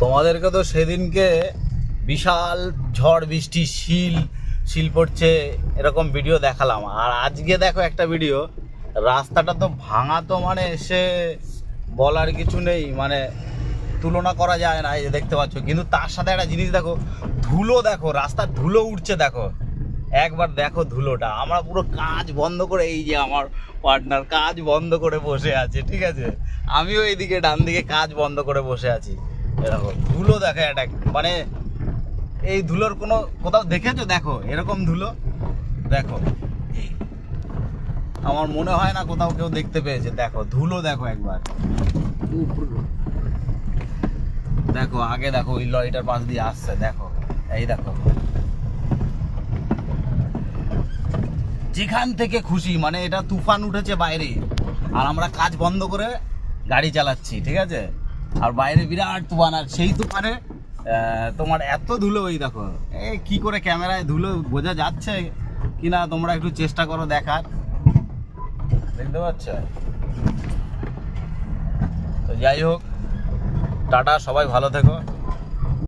তোমাদেরকে তো সেদিনকে বিশাল ঝড় বৃষ্টি শিল পড়ছে এরকম ভিডিও দেখালাম, আর আজকে দেখো একটা ভিডিও। রাস্তাটা তো ভাঙা, তো মানে এসে বলার কিছু নেই, মানে তুলনা করা যায় না। এই যে দেখতে পাচ্ছ, কিন্তু তার সাথে একটা জিনিস দেখো, ধুলো দেখো, রাস্তার ধুলো উঠছে দেখো, একবার দেখো ধুলোটা। আমরা পুরো কাজ বন্ধ করে, এই যে আমার পার্টনার কাজ বন্ধ করে বসে আছে, ঠিক আছে, আমিও এইদিকে ডান দিকে কাজ বন্ধ করে বসে আছি। এরকম ধুলো দেখো, একটা মানে এই ধুলোর কোনো কোথাও দেখেছো? দেখো এরকম ধুলো দেখো, আমার মনে হয় না কোথাও কেউ দেখতে পেয়েছে। দেখো ধুলো দেখো একবার, দেখো আগে দেখো, ওই লরিটার পাশ দিয়ে আসছে দেখো, এই দেখো, যেখান থেকে খুশি, মানে এটা তুফান উঠেছে বাইরে, আর আমরা কাজ বন্ধ করে গাড়ি চালাচ্ছি, ঠিক আছে, আর বাইরে বিরাট তুফান, আর সেই তুফানে তোমার এত ধুলো। ওই দেখো, কি করে ক্যামেরায় ধুলো বোঝা যাচ্ছে কিনা তোমরা একটু চেষ্টা করো দেখার, দেখতে পাচ্ছ? তো যাই হোক, টাটা, সবাই ভালো থেকো।